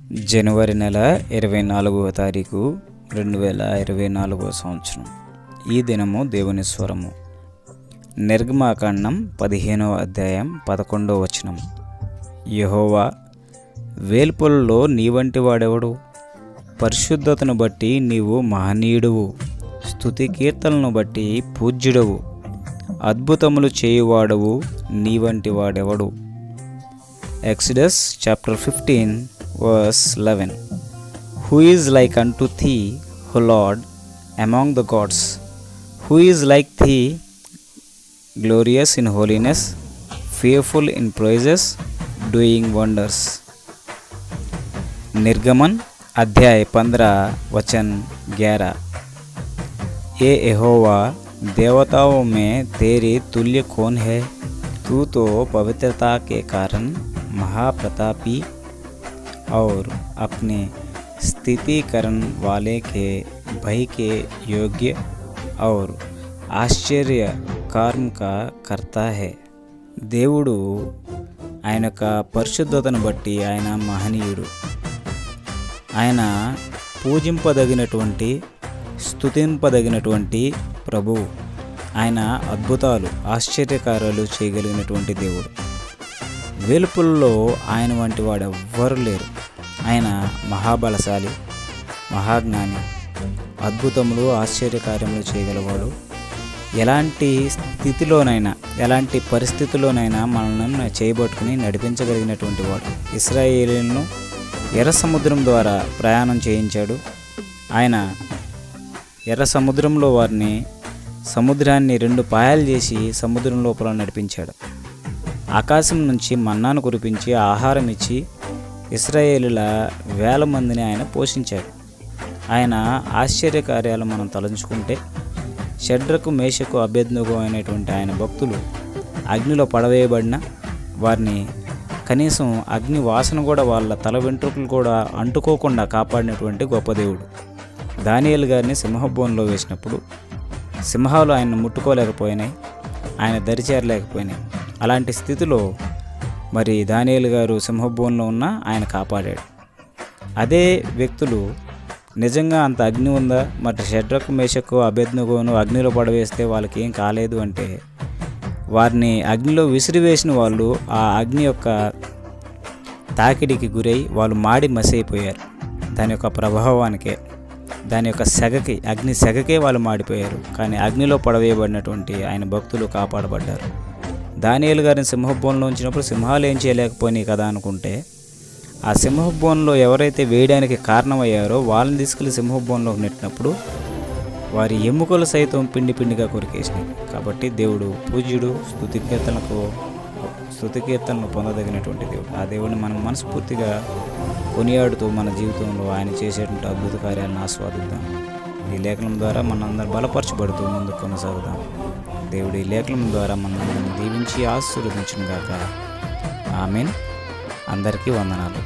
జనవరి నెల 24వ తారీఖు 2024 సంవత్సరం. ఈ దినము దేవుని స్వరము. నిర్గమాకాండం 15వ అధ్యాయం 11వ వచనం. యెహోవా, వేల్పులలో నీ వంటి వాడెవడు? పరిశుద్ధతను బట్టి నీవు మహనీయుడువు, స్తుతి కీర్తనలను బట్టి పూజ్యుడవు, అద్భుతములు చేయువాడవు, నీ వంటి వాడెవడు? Exodus chapter 15 verse 11. Who is like unto thee, O Lord, among the gods? Who is like thee, glorious in holiness, fearful in praises, doing wonders? निर्गमन अध्याय 15 वचन 11. ए यहोवा, देवताओं में तेरे तुल्य कौन है? तू तो पवित्रता के कारण महाप्रतापी और अपने स्थितिकरण वाले के भय के योग्य और ఆశ్చర్య కార్యం కర్త హే. దేవుడు ఆయన యొక్క పరిశుద్ధతను బట్టి ఆయన మహనీయుడు. ఆయన పూజింపదగినటువంటి, స్తుతింపదగినటువంటి ప్రభువు. ఆయన అద్భుతాలు, ఆశ్చర్యకార్యాలు చేయగలిగినటువంటి దేవుడు. వేల్పుల్లో ఆయన వంటి వాడు ఎవ్వరూ లేరు. ఆయన మహాబలశాలి, మహాజ్ఞాని, అద్భుతములు, ఆశ్చర్యకార్యములు చేయగలవాడు. ఎలాంటి స్థితిలోనైనా, ఎలాంటి పరిస్థితుల్లోనైనా మనల్ని చేయబట్టుకుని నడిపించగలిగినటువంటి వాడు. ఇశ్రాయేలీయులను ఎర్ర సముద్రం ద్వారా ప్రయాణం చేయించాడు. ఆయన ఎర్ర సముద్రంలో వారిని, సముద్రాన్ని 2 పాయలు చేసి సముద్రం లోపల నడిపించాడు. ఆకాశం నుంచి మన్నాను కురిపించి ఆహారం ఇచ్చి ఇశ్రాయేలుల 1000 మందిని ఆయన పోషించాడు. ఆయన ఆశ్చర్యకార్యాలు మనం తలంచుకుంటే, షడ్రకు, మేషకు, అబేద్నెగో అయినటువంటి ఆయన భక్తులు అగ్నిలో పడవేయబడిన వారిని కనీసం అగ్ని వాసన కూడా వాళ్ళ తల వెంట్రుకలు కూడా అంటుకోకుండా కాపాడినటువంటి గొప్ప దేవుడు. దానియేలు గారిని సింహబోన్లో వేసినప్పుడు సింహాలు ఆయన్ని ముట్టుకోలేకపోయినాయి, ఆయన దరిచేరలేకపోయినాయి. అలాంటి స్థితిలో మరి దానియేలు గారు సింహబోన్లో ఉన్న ఆయన కాపాడాడు. అదే వ్యక్తులు నిజంగా అంత అగ్ని ఉందా, మరి షడ్రకు, మేషకు, అబేద్నెగోను అగ్నిలో పడవేస్తే వాళ్ళకి ఏం కాలేదు అంటే, వారిని అగ్నిలో విసిరివేసిన వాళ్ళు ఆ అగ్ని యొక్క తాకిడికి గురై వాళ్ళు మాడి మసైపోయారు. దాని యొక్క ప్రభావానికే, దాని యొక్క సెగకి, అగ్ని సెగకే వాళ్ళు మాడిపోయారు. కానీ అగ్నిలో పడవేయబడినటువంటి ఆయన భక్తులు కాపాడబడ్డారు. దానియేలు గారిని సింహబోన్లో ఉంచినప్పుడు సింహాలు ఏం చేయలేకపోయినాయి కదా అనుకుంటే, ఆ సింహబోన్లో ఎవరైతే వేయడానికి కారణమయ్యారో వాళ్ళని తీసుకెళ్లి సింహబోన్లోకి నెట్టినప్పుడు వారి ఎముకలు సైతం పిండి పిండిగా కొరికేసినాయి. కాబట్టి దేవుడు పూజ్యుడు, స్తుతి కీర్తనలు పొందదగినటువంటి దేవుడు. ఆ దేవుడిని మనం మనస్ఫూర్తిగా కొనియాడుతూ మన జీవితంలో ఆయన చేసేటువంటి అద్భుత కార్యాలను ఆస్వాదిద్దాం. ఈ లేఖనం ద్వారా మనందరం బలపరచబడుతూ ముందుకు కొనసాగుదాం. దేవుడు ఈ లేఖనం ద్వారా మనల్ని దీవించి ఆశీర్వదించును గాక. ఆమేన్. అందరికీ వందనాలు.